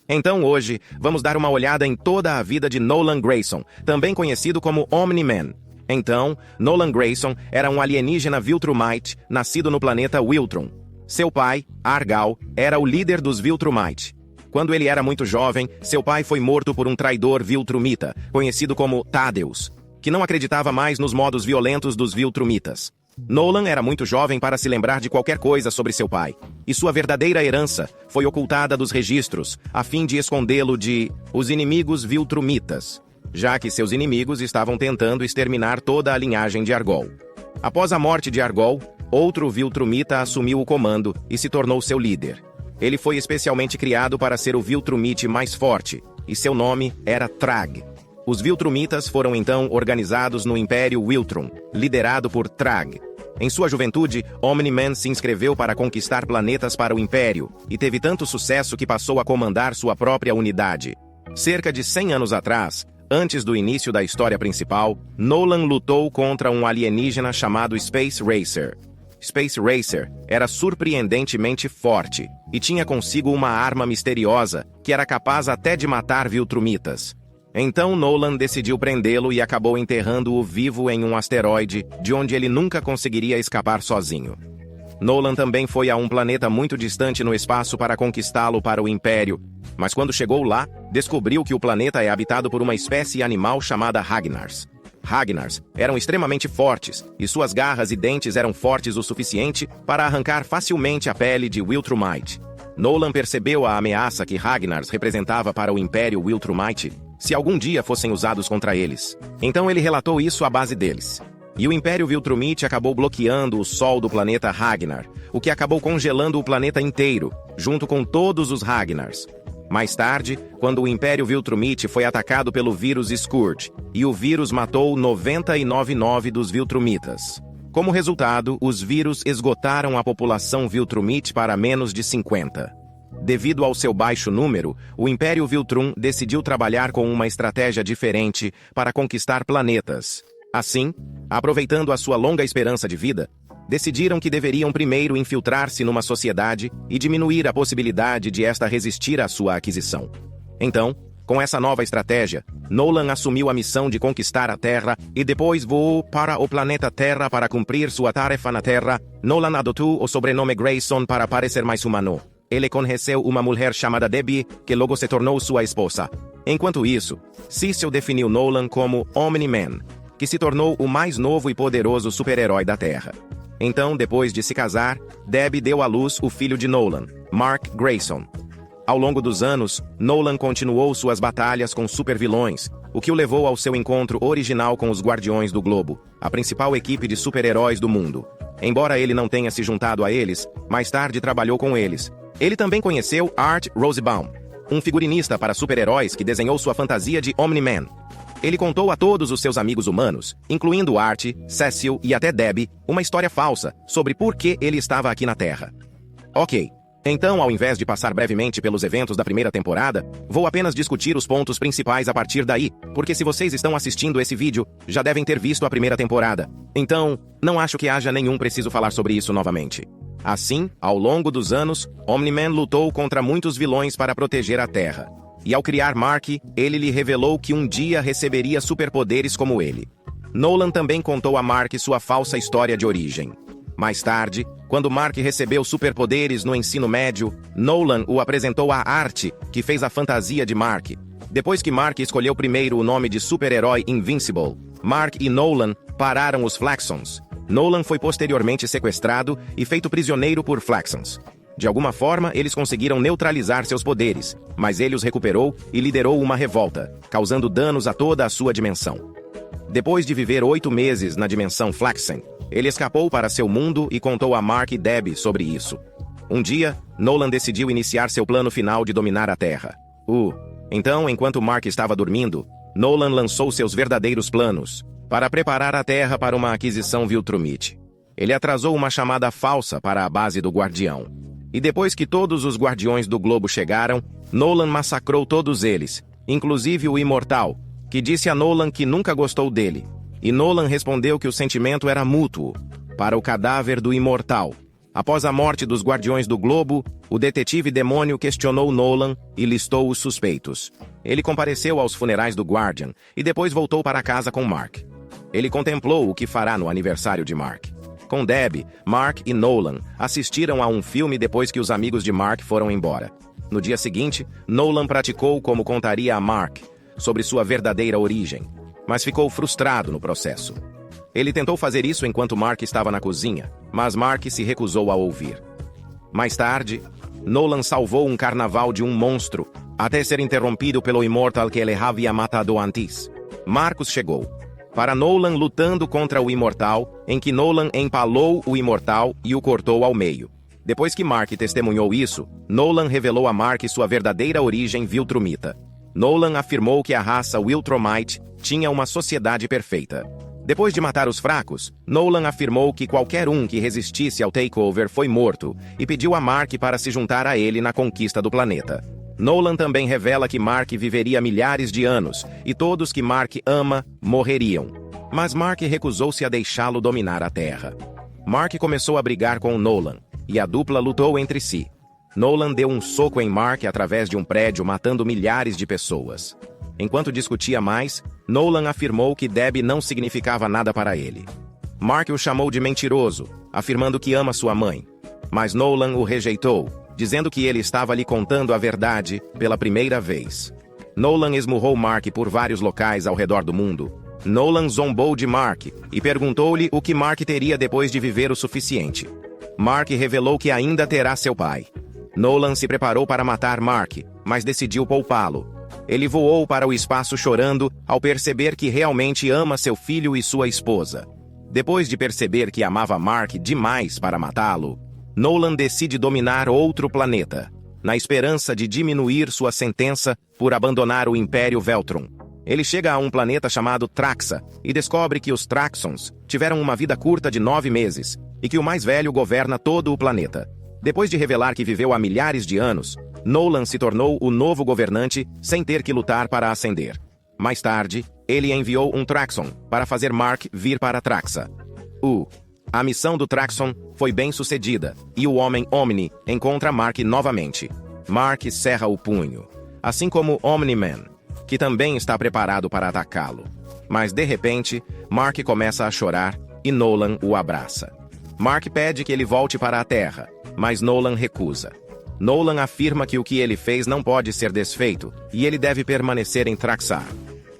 Então hoje, vamos dar uma olhada em toda a vida de Nolan Grayson, também conhecido como Omni-Man. Então, Nolan Grayson era um alienígena Viltrumite, nascido no planeta Wiltron. Seu pai, Argal, era o líder dos Viltrumite. Quando ele era muito jovem, seu pai foi morto por um traidor Viltrumita, conhecido como Thaddeus, que não acreditava mais nos modos violentos dos Viltrumitas. Nolan era muito jovem para se lembrar de qualquer coisa sobre seu pai, e sua verdadeira herança foi ocultada dos registros, a fim de escondê-lo de os inimigos Viltrumitas, já que seus inimigos estavam tentando exterminar toda a linhagem de Argol. Após a morte de Argol, outro Viltrumita assumiu o comando e se tornou seu líder. Ele foi especialmente criado para ser o Viltrumite mais forte, e seu nome era Thrag. Os Viltrumitas foram então organizados no Império Wiltron, liderado por Thrag. Em sua juventude, Omni-Man se inscreveu para conquistar planetas para o Império, e teve tanto sucesso que passou a comandar sua própria unidade. Cerca de 100 anos atrás, antes do início da história principal, Nolan lutou contra um alienígena chamado Space Racer. Space Racer era surpreendentemente forte e tinha consigo uma arma misteriosa que era capaz até de matar Viltrumitas. Então Nolan decidiu prendê-lo e acabou enterrando-o vivo em um asteroide, de onde ele nunca conseguiria escapar sozinho. Nolan também foi a um planeta muito distante no espaço para conquistá-lo para o Império, mas quando chegou lá, descobriu que o planeta é habitado por uma espécie animal chamada Ragnars. Ragnars eram extremamente fortes, e suas garras e dentes eram fortes o suficiente para arrancar facilmente a pele de Viltrumite. Nolan percebeu a ameaça que Ragnars representava para o Império Viltrumite se algum dia fossem usados contra eles. Então ele relatou isso à base deles. E o Império Viltrumite acabou bloqueando o Sol do planeta Ragnar, o que acabou congelando o planeta inteiro, junto com todos os Ragnars. Mais tarde, quando o Império Viltrumite foi atacado pelo vírus Scourge, e o vírus matou 99,9% dos Viltrumitas. Como resultado, os vírus esgotaram a população Viltrumite para menos de 50. Devido ao seu baixo número, o Império Viltrum decidiu trabalhar com uma estratégia diferente para conquistar planetas. Assim, aproveitando a sua longa esperança de vida, decidiram que deveriam primeiro infiltrar-se numa sociedade e diminuir a possibilidade de esta resistir à sua aquisição. Então, com essa nova estratégia, Nolan assumiu a missão de conquistar a Terra e depois voou para o planeta Terra para cumprir sua tarefa na Terra. Nolan adotou o sobrenome Grayson para parecer mais humano. Ele conheceu uma mulher chamada Debbie, que logo se tornou sua esposa. Enquanto isso, Cecil definiu Nolan como Omni-Man, que se tornou o mais novo e poderoso super-herói da Terra. Então, depois de se casar, Debbie deu à luz o filho de Nolan, Mark Grayson. Ao longo dos anos, Nolan continuou suas batalhas com supervilões, o que o levou ao seu encontro original com os Guardiões do Globo, a principal equipe de super-heróis do mundo. Embora ele não tenha se juntado a eles, mais tarde trabalhou com eles. Ele também conheceu Art Rosenbaum, um figurinista para super-heróis que desenhou sua fantasia de Omni-Man. Ele contou a todos os seus amigos humanos, incluindo Art, Cecil e até Debbie, uma história falsa sobre por que ele estava aqui na Terra. Ok, então ao invés de passar brevemente pelos eventos da primeira temporada, vou apenas discutir os pontos principais a partir daí, porque se vocês estão assistindo esse vídeo, já devem ter visto a primeira temporada. Então, não acho que haja nenhum preciso falar sobre isso novamente. Assim, ao longo dos anos, Omni-Man lutou contra muitos vilões para proteger a Terra. E ao criar Mark, ele lhe revelou que um dia receberia superpoderes como ele. Nolan também contou a Mark sua falsa história de origem. Mais tarde, quando Mark recebeu superpoderes no ensino médio, Nolan o apresentou a Art, que fez a fantasia de Mark. Depois que Mark escolheu primeiro o nome de super-herói Invincible, Mark e Nolan pararam os Flaxons. Nolan foi posteriormente sequestrado e feito prisioneiro por Flaxons. De alguma forma, eles conseguiram neutralizar seus poderes, mas ele os recuperou e liderou uma revolta, causando danos a toda a sua dimensão. Depois de viver 8 meses na dimensão Flaxen, ele escapou para seu mundo e contou a Mark e Debbie sobre isso. Um dia, Nolan decidiu iniciar seu plano final de dominar a Terra. Então, enquanto Mark estava dormindo, Nolan lançou seus verdadeiros planos para preparar a Terra para uma aquisição Viltrumite. Ele atrasou uma chamada falsa para a base do Guardião. E depois que todos os Guardiões do Globo chegaram, Nolan massacrou todos eles, inclusive o Imortal, que disse a Nolan que nunca gostou dele. E Nolan respondeu que o sentimento era mútuo, para o cadáver do Imortal. Após a morte dos Guardiões do Globo, o detetive demônio questionou Nolan e listou os suspeitos. Ele compareceu aos funerais do Guardian e depois voltou para casa com Mark. Ele contemplou o que fará no aniversário de Mark. Com Deb, Mark e Nolan assistiram a um filme depois que os amigos de Mark foram embora. No dia seguinte, Nolan praticou como contaria a Mark sobre sua verdadeira origem, mas ficou frustrado no processo. Ele tentou fazer isso enquanto Mark estava na cozinha, mas Mark se recusou a ouvir. Mais tarde, Nolan salvou um carnaval de um monstro, até ser interrompido pelo imortal que ele havia matado antes. Marcus chegou, para Nolan lutando contra o imortal, em que Nolan empalou o imortal e o cortou ao meio. Depois que Mark testemunhou isso, Nolan revelou a Mark sua verdadeira origem viltrumita. Nolan afirmou que a raça Viltrumite tinha uma sociedade perfeita. Depois de matar os fracos, Nolan afirmou que qualquer um que resistisse ao takeover foi morto e pediu a Mark para se juntar a ele na conquista do planeta. Nolan também revela que Mark viveria milhares de anos e todos que Mark ama morreriam. Mas Mark recusou-se a deixá-lo dominar a Terra. Mark começou a brigar com Nolan e a dupla lutou entre si. Nolan deu um soco em Mark através de um prédio, matando milhares de pessoas. Enquanto discutia mais, Nolan afirmou que Deb não significava nada para ele. Mark o chamou de mentiroso, afirmando que ama sua mãe. Mas Nolan o rejeitou, dizendo que ele estava lhe contando a verdade pela primeira vez. Nolan esmurrou Mark por vários locais ao redor do mundo. Nolan zombou de Mark e perguntou-lhe o que Mark teria depois de viver o suficiente. Mark revelou que ainda terá seu pai. Nolan se preparou para matar Mark, mas decidiu poupá-lo. Ele voou para o espaço chorando ao perceber que realmente ama seu filho e sua esposa. Depois de perceber que amava Mark demais para matá-lo, Nolan decide dominar outro planeta, na esperança de diminuir sua sentença por abandonar o Império Veltron. Ele chega a um planeta chamado Traxa e descobre que os Traxons tiveram uma vida curta de 9 meses e que o mais velho governa todo o planeta. Depois de revelar que viveu há milhares de anos, Nolan se tornou o novo governante sem ter que lutar para ascender. Mais tarde, ele enviou um Traxon para fazer Mark vir para Traxa. A missão do Traxon foi bem sucedida e o Homem Omni encontra Mark novamente. Mark cerra o punho, assim como Omni-Man, que também está preparado para atacá-lo. Mas de repente, Mark começa a chorar e Nolan o abraça. Mark pede que ele volte para a Terra, mas Nolan recusa. Nolan afirma que o que ele fez não pode ser desfeito e ele deve permanecer em Traxar.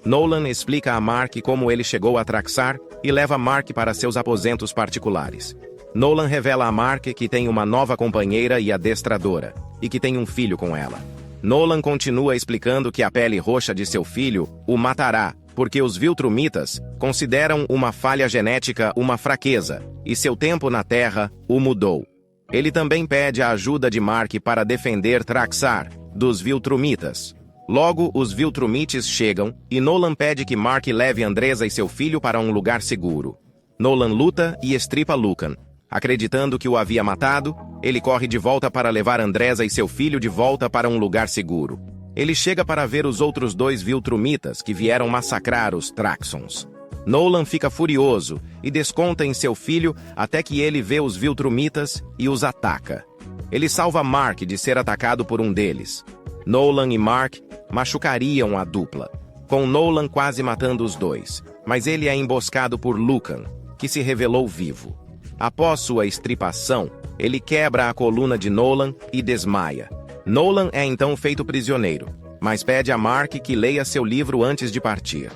Nolan explica a Mark como ele chegou a Traxar e leva Mark para seus aposentos particulares. Nolan revela a Mark que tem uma nova companheira e adestradora, e que tem um filho com ela. Nolan continua explicando que a pele roxa de seu filho o matará, porque os Viltrumitas consideram uma falha genética uma fraqueza, e seu tempo na Terra o mudou. Ele também pede a ajuda de Mark para defender Traxar dos Viltrumitas. Logo, os Viltrumites chegam e Nolan pede que Mark leve Andresa e seu filho para um lugar seguro. Nolan luta e estripa Lucan. Acreditando que o havia matado, ele corre de volta para levar Andresa e seu filho de volta para um lugar seguro. Ele chega para ver os outros 2 Viltrumitas que vieram massacrar os Traxons. Nolan fica furioso e desconta em seu filho até que ele vê os Viltrumitas e os ataca. Ele salva Mark de ser atacado por um deles. Nolan e Mark machucariam a dupla, com Nolan quase matando os 2, mas ele é emboscado por Lucan, que se revelou vivo. Após sua estripação, ele quebra a coluna de Nolan e desmaia. Nolan é então feito prisioneiro, mas pede a Mark que leia seu livro antes de partir.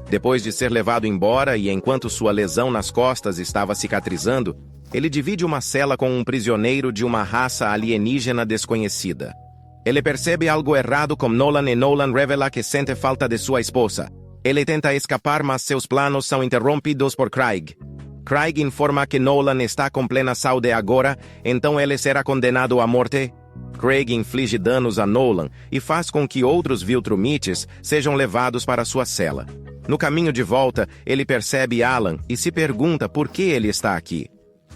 Depois de ser levado embora e enquanto sua lesão nas costas estava cicatrizando, ele divide uma cela com um prisioneiro de uma raça alienígena desconhecida. Ele percebe algo errado com Nolan e Nolan revela que sente falta de sua esposa. Ele tenta escapar, mas seus planos são interrompidos por Craig. Craig informa que Nolan está com plena saúde agora, então ele será condenado à morte. Craig inflige danos a Nolan e faz com que outros Viltrumites sejam levados para sua cela. No caminho de volta, ele percebe Alan e se pergunta por que ele está aqui.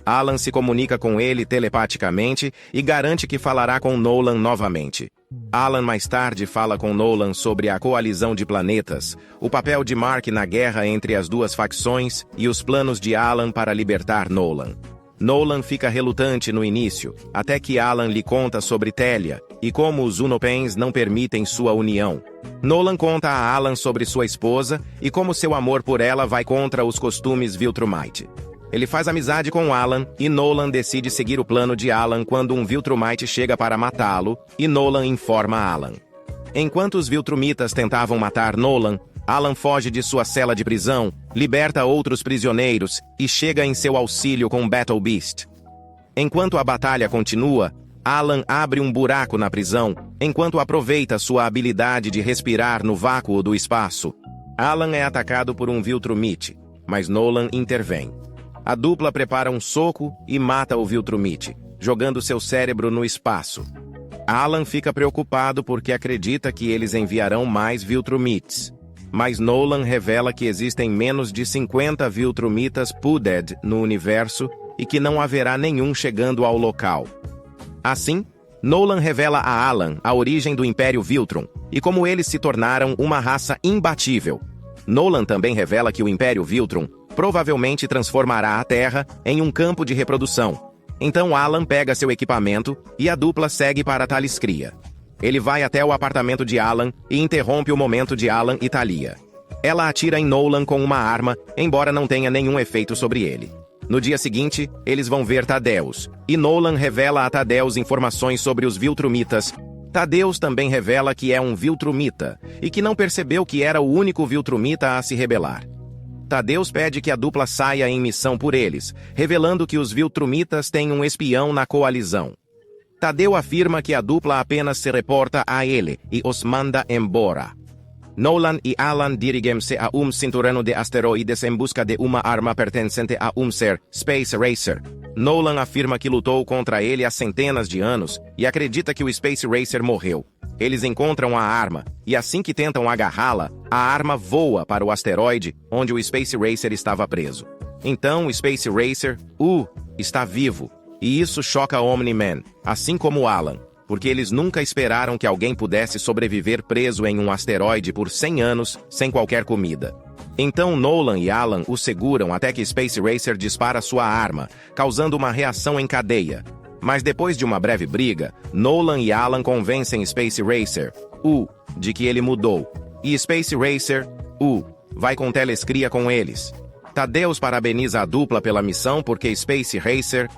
Alan se comunica com ele telepaticamente e garante que falará com Nolan novamente. Alan mais tarde fala com Nolan sobre a coalizão de planetas, o papel de Mark na guerra entre as duas facções e os planos de Alan para libertar Nolan. Nolan fica relutante no início, até que Alan lhe conta sobre Telia, e como os Unopens não permitem sua união. Nolan conta a Alan sobre sua esposa, e como seu amor por ela vai contra os costumes Viltrumite. Ele faz amizade com Alan, e Nolan decide seguir o plano de Alan quando um Viltrumite chega para matá-lo, e Nolan informa Alan. Enquanto os Viltrumitas tentavam matar Nolan, Alan foge de sua cela de prisão, liberta outros prisioneiros e chega em seu auxílio com Battle Beast. Enquanto a batalha continua, Alan abre um buraco na prisão, enquanto aproveita sua habilidade de respirar no vácuo do espaço. Alan é atacado por um Viltrumite, mas Nolan intervém. A dupla prepara um soco e mata o Viltrumite, jogando seu cérebro no espaço. Alan fica preocupado porque acredita que eles enviarão mais Viltrumites. Mas Nolan revela que existem menos de 50 Viltrumitas Pooded no universo e que não haverá nenhum chegando ao local. Assim, Nolan revela a Alan a origem do Império Viltrum e como eles se tornaram uma raça imbatível. Nolan também revela que o Império Viltrum provavelmente transformará a Terra em um campo de reprodução. Então Alan pega seu equipamento e a dupla segue para Taliscria. Ele vai até o apartamento de Alan e interrompe o momento de Alan e Talia. Ela atira em Nolan com uma arma, embora não tenha nenhum efeito sobre ele. No dia seguinte, eles vão ver Tadeus, e Nolan revela a Tadeus informações sobre os Viltrumitas. Tadeus também revela que é um Viltrumita, e que não percebeu que era o único Viltrumita a se rebelar. Tadeus pede que a dupla saia em missão por eles, revelando que os Viltrumitas têm um espião na coalizão. Tadeu afirma que a dupla apenas se reporta a ele e os manda embora. Nolan e Alan dirigem-se a cinturão de asteroides em busca de uma arma pertencente a um ser, Space Racer. Nolan afirma que lutou contra ele há centenas de anos e acredita que o Space Racer morreu. Eles encontram a arma, e assim que tentam agarrá-la, a arma voa para o asteroide onde o Space Racer estava preso. Então o Space Racer, está vivo. E isso choca Omni-Man, assim como Alan, porque eles nunca esperaram que alguém pudesse sobreviver preso em um asteroide por 100 anos sem qualquer comida. Então Nolan e Alan o seguram até que Space Racer dispara sua arma, causando uma reação em cadeia. Mas depois de uma breve briga, Nolan e Alan convencem Space Racer, de que ele mudou. E Space Racer, vai com Telescria com eles. Tadeus parabeniza a dupla pela missão porque Space Racer,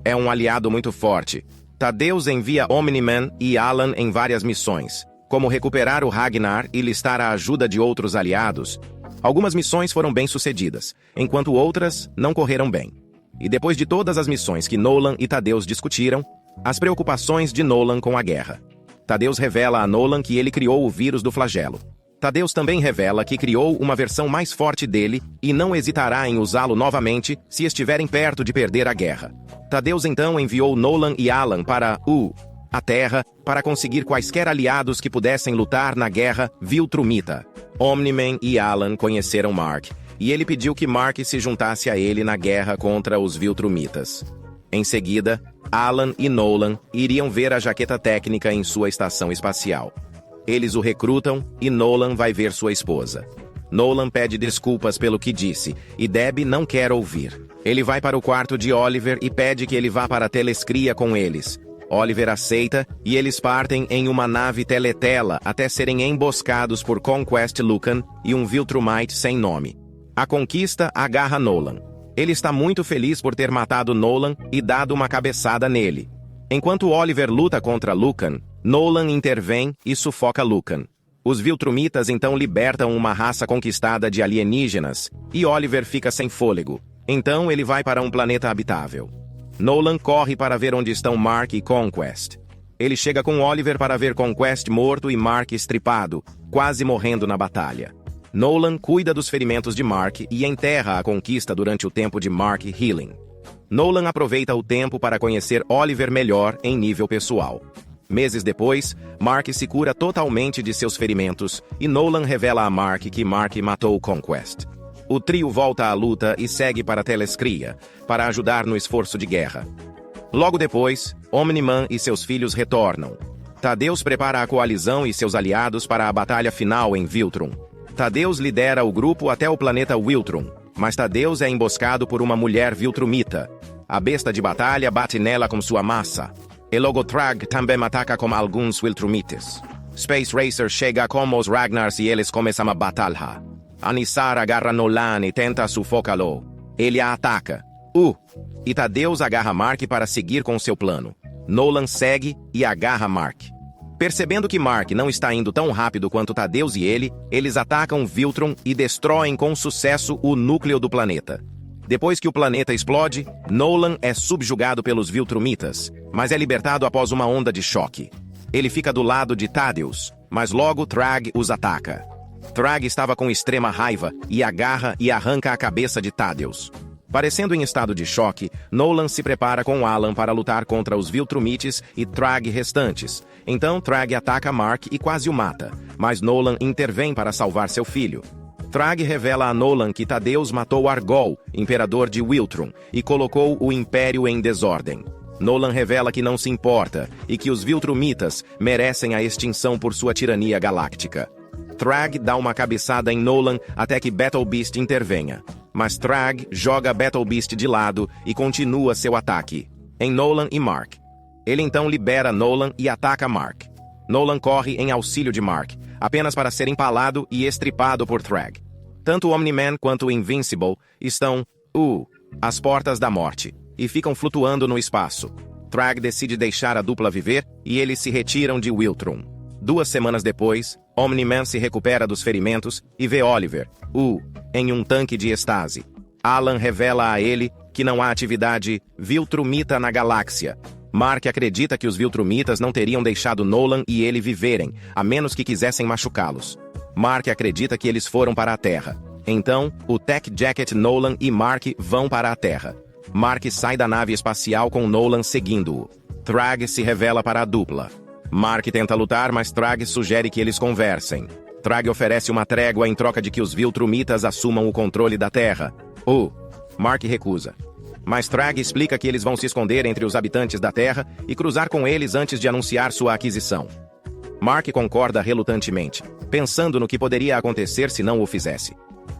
é um aliado muito forte. Tadeus envia Omni-Man e Alan em várias missões, como recuperar o Ragnar e listar a ajuda de outros aliados. Algumas missões foram bem-sucedidas, enquanto outras não correram bem. E depois de todas as missões que Nolan e Tadeus discutiram, as preocupações de Nolan com a guerra. Tadeus revela a Nolan que ele criou o vírus do flagelo. Tadeus também revela que criou uma versão mais forte dele e não hesitará em usá-lo novamente se estiverem perto de perder a guerra. Tadeus então enviou Nolan e Alan para a Terra para conseguir quaisquer aliados que pudessem lutar na guerra Viltrumita. Omni-Man e Alan conheceram Mark, e ele pediu que Mark se juntasse a ele na guerra contra os Viltrumitas. Em seguida, Alan e Nolan iriam ver a jaqueta técnica em sua estação espacial. Eles o recrutam e Nolan vai ver sua esposa. Nolan pede desculpas pelo que disse, e Debbie não quer ouvir. Ele vai para o quarto de Oliver e pede que ele vá para a Telescria com eles. Oliver aceita, e eles partem em uma nave teletela até serem emboscados por Conquest Lucan e um Viltrumite sem nome. A conquista agarra Nolan. Ele está muito feliz por ter matado Nolan e dado uma cabeçada nele. Enquanto Oliver luta contra Lucan, Nolan intervém e sufoca Lucan. Os Viltrumitas então libertam uma raça conquistada de alienígenas, e Oliver fica sem fôlego. Então ele vai para um planeta habitável. Nolan corre para ver onde estão Mark e Conquest. Ele chega com Oliver para ver Conquest morto e Mark estripado, quase morrendo na batalha. Nolan cuida dos ferimentos de Mark e enterra a conquista durante o tempo de Mark Healing. Nolan aproveita o tempo para conhecer Oliver melhor em nível pessoal. Meses depois, Mark se cura totalmente de seus ferimentos e Nolan revela a Mark que Mark matou Conquest. O trio volta à luta e segue para Telescria, para ajudar no esforço de guerra. Logo depois, Omni-Man e seus filhos retornam. Tadeus prepara a coalizão e seus aliados para a batalha final em Viltrum. Tadeus lidera o grupo até o planeta Viltrum, mas Tadeus é emboscado por uma mulher Viltrumita. A besta de batalha bate nela com sua massa. E logo Thrag também ataca com alguns Viltrumites. Space Racer chega com os Ragnars e eles começam a batalha. Anissar agarra Nolan e tenta sufocá-lo. Ele a ataca. E Thaddeus agarra Mark para seguir com seu plano. Nolan segue e agarra Mark. Percebendo que Mark não está indo tão rápido quanto Thaddeus e ele, eles atacam Viltrum e destroem com sucesso o núcleo do planeta. Depois que o planeta explode, Nolan é subjugado pelos Viltrumitas, mas é libertado após uma onda de choque. Ele fica do lado de Thaddeus, mas logo Thrag os ataca. Thrag estava com extrema raiva e agarra e arranca a cabeça de Thaddeus. Parecendo em estado de choque, Nolan se prepara com Alan para lutar contra os Viltrumites e Thrag restantes. Então Thrag ataca Mark e quase o mata, mas Nolan intervém para salvar seu filho. Thrag revela a Nolan que Thaddeus matou Argol, imperador de Wiltrum, e colocou o Império em desordem. Nolan revela que não se importa e que os Viltrumitas merecem a extinção por sua tirania galáctica. Thrag dá uma cabeçada em Nolan até que Battle Beast intervenha. Mas Thrag joga Battle Beast de lado e continua seu ataque em Nolan e Mark. Ele então libera Nolan e ataca Mark. Nolan corre em auxílio de Mark, apenas para ser empalado e estripado por Thrag. Tanto o Omni-Man quanto o Invincible estão, às portas da morte, e ficam flutuando no espaço. Thrag decide deixar a dupla viver e eles se retiram de Wiltrum. 2 semanas depois, Omni-Man se recupera dos ferimentos e vê Oliver, em um tanque de estase. Alan revela a ele que não há atividade Viltrumita na galáxia. Mark acredita que os Viltrumitas não teriam deixado Nolan e ele viverem, a menos que quisessem machucá-los. Mark acredita que eles foram para a Terra. Então, o Tech Jacket Nolan e Mark vão para a Terra. Mark sai da nave espacial com Nolan seguindo-o. Thrag se revela para a dupla. Mark tenta lutar, mas Thrag sugere que eles conversem. Thrag oferece uma trégua em troca de que os Viltrumitas assumam o controle da Terra. Mark recusa. Mas Thrag explica que eles vão se esconder entre os habitantes da Terra e cruzar com eles antes de anunciar sua aquisição. Mark concorda relutantemente, pensando no que poderia acontecer se não o fizesse.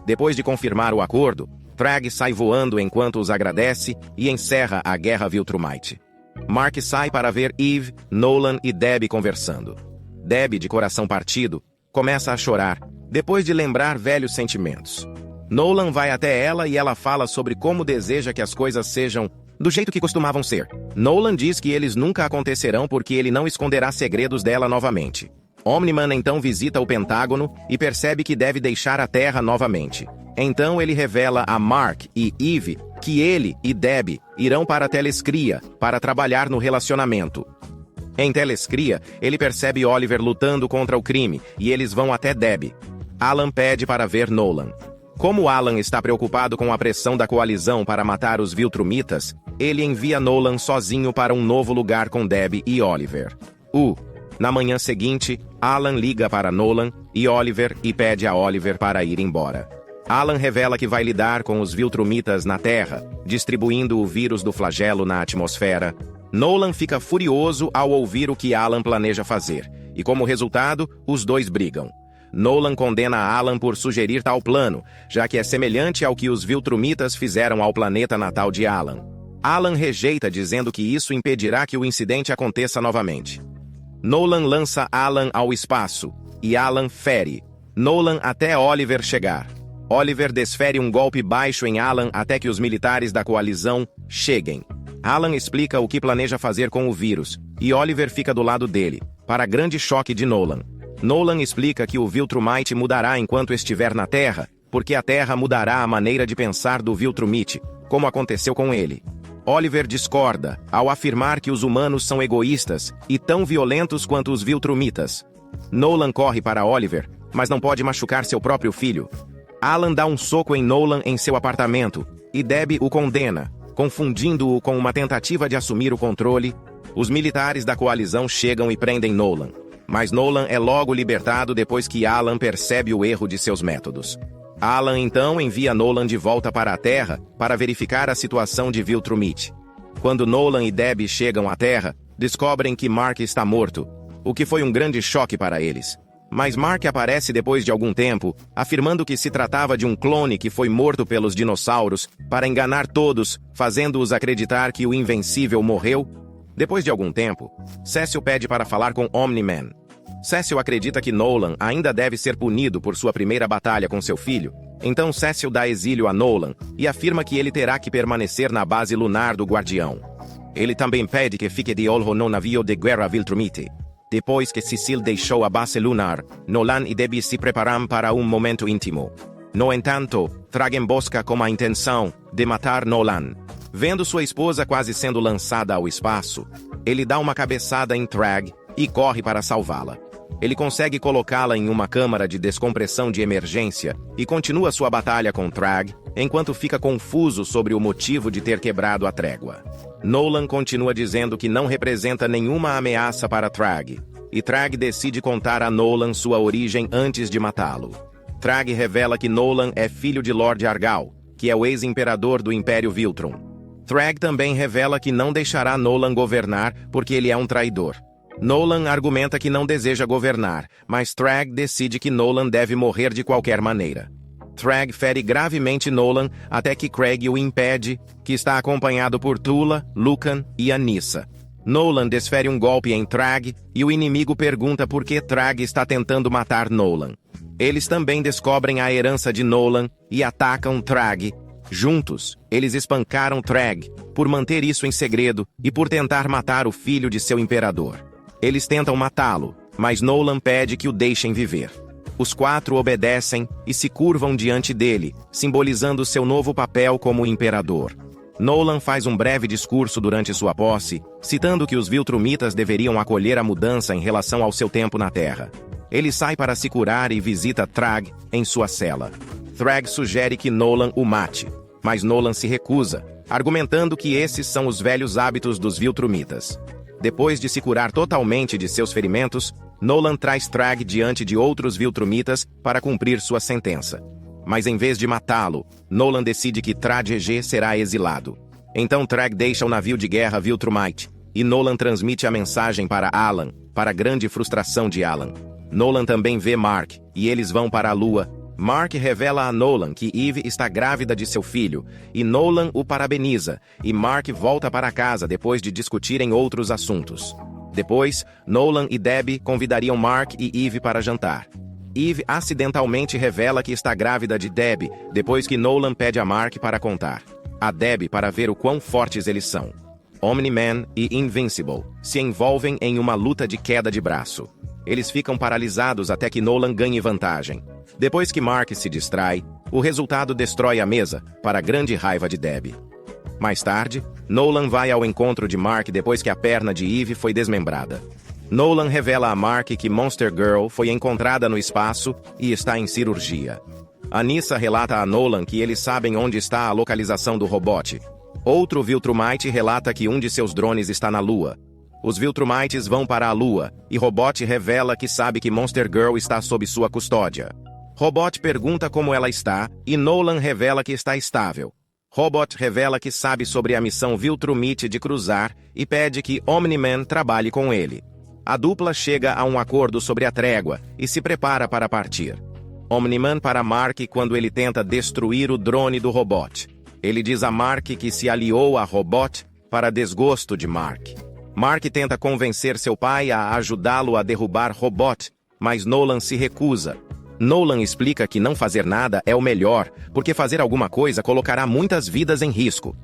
Depois de confirmar o acordo, Thrag sai voando enquanto os agradece e encerra a guerra Viltrumite. Mark sai para ver Eve, Nolan e Debbie conversando. Debbie, de coração partido, começa a chorar, depois de lembrar velhos sentimentos. Nolan vai até ela e ela fala sobre como deseja que as coisas sejam do jeito que costumavam ser. Nolan diz que eles nunca acontecerão porque ele não esconderá segredos dela novamente. Omni-Man então visita o Pentágono e percebe que deve deixar a Terra novamente. Então ele revela a Mark e Eve que ele e Debbie irão para Telescria para trabalhar no relacionamento. Em Telescria, ele percebe Oliver lutando contra o crime e eles vão até Debbie. Alan pede para ver Nolan. Como Alan está preocupado com a pressão da coalizão para matar os Viltrumitas, ele envia Nolan sozinho para um novo lugar com Debbie e Oliver. Na manhã seguinte, Alan liga para Nolan e Oliver e pede a Oliver para ir embora. Alan revela que vai lidar com os Viltrumitas na Terra, distribuindo o vírus do flagelo na atmosfera. Nolan fica furioso ao ouvir o que Alan planeja fazer, e como resultado, os dois brigam. Nolan condena Alan por sugerir tal plano, já que é semelhante ao que os Viltrumitas fizeram ao planeta natal de Alan. Alan rejeita, dizendo que isso impedirá que o incidente aconteça novamente. Nolan lança Alan ao espaço, e Alan fere Nolan até Oliver chegar. Oliver desfere um golpe baixo em Alan até que os militares da coalizão cheguem. Alan explica o que planeja fazer com o vírus, e Oliver fica do lado dele, para grande choque de Nolan. Nolan explica que o Viltrumite mudará enquanto estiver na Terra, porque a Terra mudará a maneira de pensar do Viltrumite, como aconteceu com ele. Oliver discorda, ao afirmar que os humanos são egoístas e tão violentos quanto os Viltrumitas. Nolan corre para Oliver, mas não pode machucar seu próprio filho. Alan dá um soco em Nolan em seu apartamento, e Debbie o condena, confundindo-o com uma tentativa de assumir o controle. Os militares da coalizão chegam e prendem Nolan. Mas Nolan é logo libertado depois que Alan percebe o erro de seus métodos. Alan então envia Nolan de volta para a Terra para verificar a situação de Viltrumite. Quando Nolan e Debbie chegam à Terra, descobrem que Mark está morto, o que foi um grande choque para eles. Mas Mark aparece depois de algum tempo, afirmando que se tratava de um clone que foi morto pelos dinossauros para enganar todos, fazendo-os acreditar que o Invencível morreu. Depois de algum tempo, Cecil pede para falar com Omni-Man. Cecil acredita que Nolan ainda deve ser punido por sua primeira batalha com seu filho, então Cecil dá exílio a Nolan e afirma que ele terá que permanecer na base lunar do Guardião. Ele também pede que fique de olho no navio de guerra Viltrumite. Depois que Cecil deixou a base lunar, Nolan e Debbie se preparam para um momento íntimo. No entanto, Thrag embosca com a intenção de matar Nolan. Vendo sua esposa quase sendo lançada ao espaço, ele dá uma cabeçada em Thrag e corre para salvá-la. Ele consegue colocá-la em uma câmara de descompressão de emergência e continua sua batalha com Thrag, enquanto fica confuso sobre o motivo de ter quebrado a trégua. Nolan continua dizendo que não representa nenhuma ameaça para Thrag, e Thrag decide contar a Nolan sua origem antes de matá-lo. Thrag revela que Nolan é filho de Lord Argal, que é o ex-imperador do Império Viltrum. Thrag também revela que não deixará Nolan governar porque ele é um traidor. Nolan argumenta que não deseja governar, mas Thrag decide que Nolan deve morrer de qualquer maneira. Thrag fere gravemente Nolan até que Craig o impede, que está acompanhado por Tula, Lucan e Anissa. Nolan desfere um golpe em Thrag e o inimigo pergunta por que Thrag está tentando matar Nolan. Eles também descobrem a herança de Nolan e atacam Thrag. Juntos, eles espancaram Thrag por manter isso em segredo e por tentar matar o filho de seu imperador. Eles tentam matá-lo, mas Nolan pede que o deixem viver. Os quatro obedecem e se curvam diante dele, simbolizando seu novo papel como imperador. Nolan faz um breve discurso durante sua posse, citando que os Viltrumitas deveriam acolher a mudança em relação ao seu tempo na Terra. Ele sai para se curar e visita Thrag em sua cela. Thrag sugere que Nolan o mate, mas Nolan se recusa, argumentando que esses são os velhos hábitos dos Viltrumitas. Depois de se curar totalmente de seus ferimentos, Nolan traz Thrag diante de outros Viltrumitas para cumprir sua sentença. Mas em vez de matá-lo, Nolan decide que Thrag será exilado. Então Thrag deixa o navio de guerra Viltrumite, e Nolan transmite a mensagem para Alan, para a grande frustração de Alan. Nolan também vê Mark, e eles vão para a Lua. Mark revela a Nolan que Eve está grávida de seu filho, e Nolan o parabeniza, e Mark volta para casa depois de discutirem outros assuntos. Depois, Nolan e Debbie convidariam Mark e Eve para jantar. Eve acidentalmente revela que está grávida de Debbie, depois que Nolan pede a Mark para contar a Debbie para ver o quão fortes eles são. Omni-Man e Invincible se envolvem em uma luta de queda de braço. Eles ficam paralisados até que Nolan ganhe vantagem. Depois que Mark se distrai, o resultado destrói a mesa, para a grande raiva de Debbie. Mais tarde, Nolan vai ao encontro de Mark depois que a perna de Eve foi desmembrada. Nolan revela a Mark que Monster Girl foi encontrada no espaço e está em cirurgia. Anissa relata a Nolan que eles sabem onde está a localização do robô. Outro Viltrumite relata que um de seus drones está na Lua. Os Viltrumites vão para a Lua, e Robot revela que sabe que Monster Girl está sob sua custódia. Robot pergunta como ela está, e Nolan revela que está estável. Robot revela que sabe sobre a missão Viltrumite de cruzar e pede que Omni-Man trabalhe com ele. A dupla chega a um acordo sobre a trégua e se prepara para partir. Omni-Man para Mark quando ele tenta destruir o drone do Robot. Ele diz a Mark que se aliou a Robot para desgosto de Mark. Mark tenta convencer seu pai a ajudá-lo a derrubar Robot, mas Nolan se recusa. Nolan explica que não fazer nada é o melhor, porque fazer alguma coisa colocará muitas vidas em risco.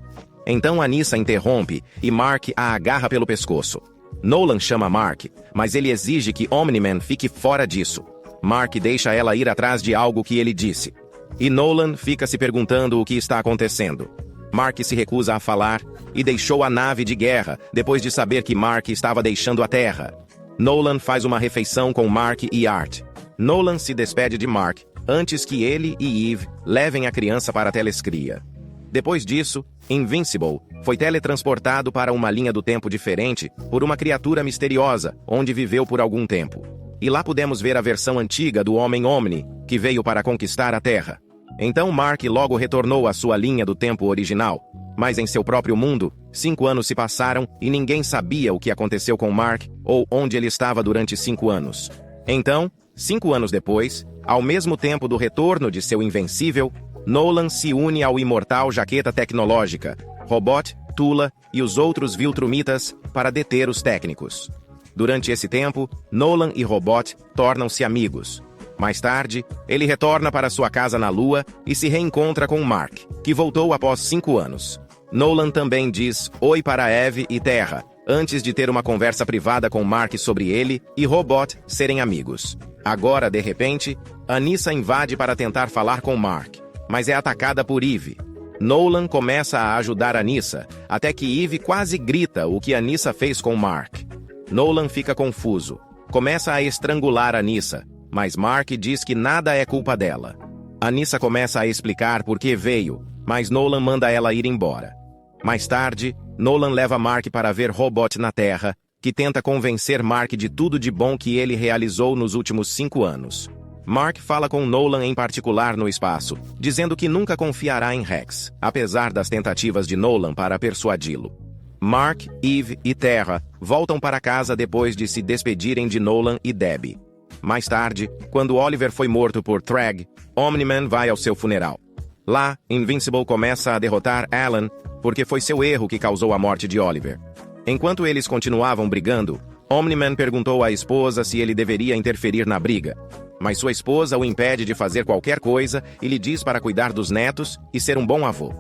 Então Anissa interrompe e Mark a agarra pelo pescoço. Nolan chama Mark, mas ele exige que Omni-Man fique fora disso. Mark deixa ela ir atrás de algo que ele disse. E Nolan fica se perguntando o que está acontecendo. Mark se recusa a falar e deixou a nave de guerra depois de saber que Mark estava deixando a Terra. Nolan faz uma refeição com Mark e Art. Nolan se despede de Mark antes que ele e Eve levem a criança para a telescria. Depois disso, Invincible foi teletransportado para uma linha do tempo diferente por uma criatura misteriosa, onde viveu por algum tempo. E lá pudemos ver a versão antiga do Homem Omni, que veio para conquistar a Terra. Então Mark logo retornou à sua linha do tempo original. Mas em seu próprio mundo, 5 anos se passaram e ninguém sabia o que aconteceu com Mark ou onde ele estava durante 5 anos. Então, 5 anos depois, ao mesmo tempo do retorno de seu invencível, Nolan se une ao imortal Jaqueta Tecnológica, Robot, Tula e os outros Viltrumitas para deter os técnicos. Durante esse tempo, Nolan e Robot tornam-se amigos. Mais tarde, ele retorna para sua casa na Lua e se reencontra com Mark, que voltou após 5 anos. Nolan também diz oi para Eve e Terra, antes de ter uma conversa privada com Mark sobre ele e Robot serem amigos. Agora, de repente, Anissa invade para tentar falar com Mark, mas é atacada por Eve. Nolan começa a ajudar Anissa, até que Eve quase grita o que Anissa fez com Mark. Nolan fica confuso. Começa a estrangular Anissa, mas Mark diz que nada é culpa dela. Anissa começa a explicar por que veio, mas Nolan manda ela ir embora. Mais tarde, Nolan leva Mark para ver Robot na Terra, que tenta convencer Mark de tudo de bom que ele realizou nos últimos 5 anos. Mark fala com Nolan em particular no espaço, dizendo que nunca confiará em Rex, apesar das tentativas de Nolan para persuadi-lo. Mark, Eve e Terra voltam para casa depois de se despedirem de Nolan e Debbie. Mais tarde, quando Oliver foi morto por Thrag, Omni-Man vai ao seu funeral. Lá, Invincible começa a derrotar Alan, porque foi seu erro que causou a morte de Oliver. Enquanto eles continuavam brigando, Omni-Man perguntou à esposa se ele deveria interferir na briga. Mas sua esposa o impede de fazer qualquer coisa e lhe diz para cuidar dos netos e ser um bom avô.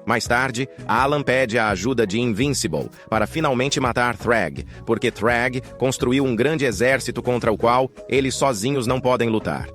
Mais tarde, Alan pede a ajuda de Invincible para finalmente matar Thrag, porque Thrag construiu um grande exército contra o qual eles sozinhos não podem lutar.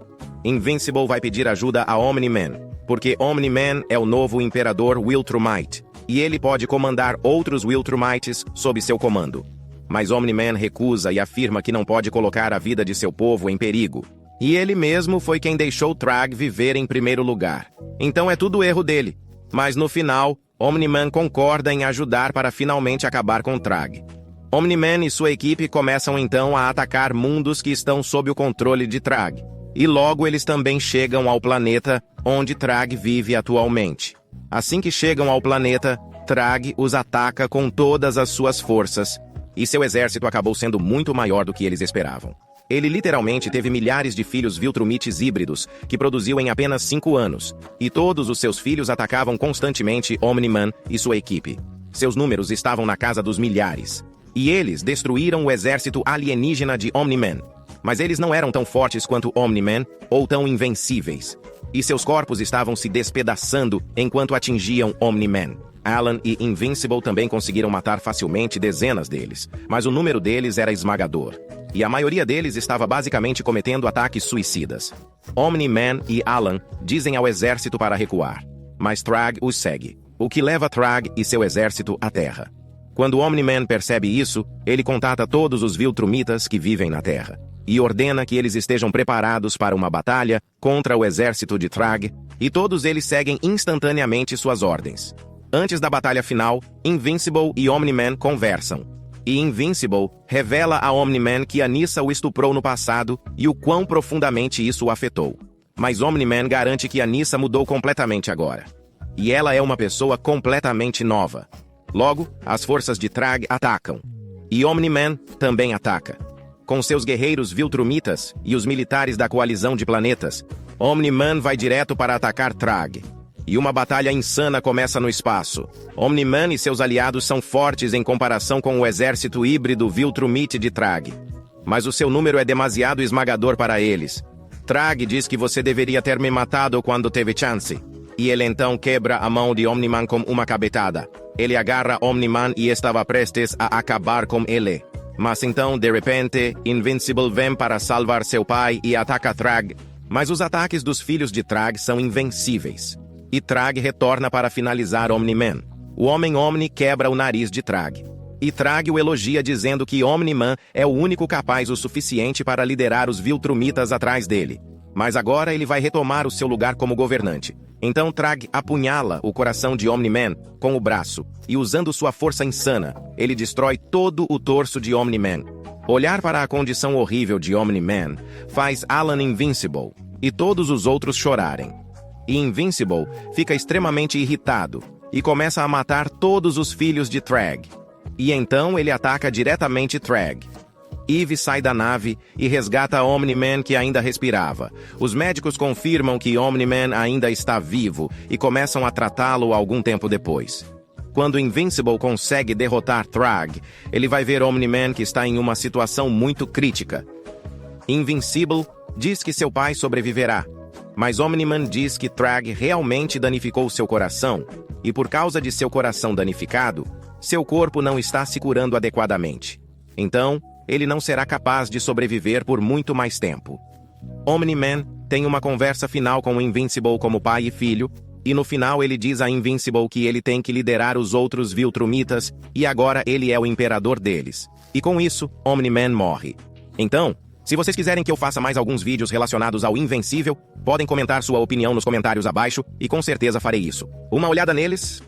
Invincible vai pedir ajuda a Omni-Man, porque Omni-Man é o novo imperador Viltrumite, e ele pode comandar outros Viltrumites sob seu comando. Mas Omni-Man recusa e afirma que não pode colocar a vida de seu povo em perigo. E ele mesmo foi quem deixou Thrag viver em primeiro lugar. Então é tudo erro dele. Mas no final, Omni-Man concorda em ajudar para finalmente acabar com Thrag. Omni-Man e sua equipe começam então a atacar mundos que estão sob o controle de Thrag. E logo eles também chegam ao planeta onde Thrag vive atualmente. Assim que chegam ao planeta, Thrag os ataca com todas as suas forças, e seu exército acabou sendo muito maior do que eles esperavam. Ele literalmente teve milhares de filhos Viltrumites híbridos, que produziu em apenas 5 anos, e todos os seus filhos atacavam constantemente Omni-Man e sua equipe. Seus números estavam na casa dos milhares. E eles destruíram o exército alienígena de Omni-Man. Mas eles não eram tão fortes quanto Omni-Man, ou tão invencíveis. E seus corpos estavam se despedaçando enquanto atingiam Omni-Man. Alan e Invincible também conseguiram matar facilmente dezenas deles, mas o número deles era esmagador. E a maioria deles estava basicamente cometendo ataques suicidas. Omni-Man e Alan dizem ao exército para recuar, mas Thrag os segue, o que leva Thrag e seu exército à Terra. Quando Omni-Man percebe isso, ele contata todos os Viltrumitas que vivem na Terra, e ordena que eles estejam preparados para uma batalha contra o exército de Thrag, e todos eles seguem instantaneamente suas ordens. Antes da batalha final, Invincible e Omni-Man conversam. E Invincible revela a Omni-Man que Anissa o estuprou no passado e o quão profundamente isso o afetou. Mas Omni-Man garante que Anissa mudou completamente agora. E ela é uma pessoa completamente nova. Logo, as forças de Thrag atacam. E Omni-Man também ataca. Com seus guerreiros Viltrumitas e os militares da coalizão de planetas, Omni-Man vai direto para atacar Thrag. E uma batalha insana começa no espaço. Omni-Man e seus aliados são fortes em comparação com o exército híbrido Viltrumite de Thrag. Mas o seu número é demasiado esmagador para eles. Thrag diz que você deveria ter me matado quando teve chance. E ele então quebra a mão de Omni-Man com uma cabetada. Ele agarra Omni-Man e estava prestes a acabar com ele. Mas então, de repente, Invincible vem para salvar seu pai e ataca Thrag. Mas os ataques dos filhos de Thrag são invencíveis. E Thrag retorna para finalizar Omni-Man. O Homem-Omni quebra o nariz de Thrag. E Thrag o elogia dizendo que Omni-Man é o único capaz o suficiente para liderar os Viltrumitas atrás dele. Mas agora ele vai retomar o seu lugar como governante. Então Thrag apunhala o coração de Omni-Man com o braço, e usando sua força insana, ele destrói todo o torso de Omni-Man. Olhar para a condição horrível de Omni-Man faz Alan Invincible e todos os outros chorarem. E Invincible fica extremamente irritado e começa a matar todos os filhos de Thrag. E então ele ataca diretamente Thrag. Eve sai da nave e resgata Omni-Man, que ainda respirava. Os médicos confirmam que Omni-Man ainda está vivo e começam a tratá-lo algum tempo depois. Quando Invincible consegue derrotar Thrag, ele vai ver Omni-Man que está em uma situação muito crítica. Invincible diz que seu pai sobreviverá, mas Omni-Man diz que Thrag realmente danificou seu coração, e por causa de seu coração danificado, seu corpo não está se curando adequadamente. Então, ele não será capaz de sobreviver por muito mais tempo. Omni-Man tem uma conversa final com Invincible como pai e filho, e no final ele diz a Invincible que ele tem que liderar os outros Viltrumitas e agora ele é o imperador deles. E com isso, Omni-Man morre. Então, se vocês quiserem que eu faça mais alguns vídeos relacionados ao Invencível, podem comentar sua opinião nos comentários abaixo e com certeza farei isso. Uma olhada neles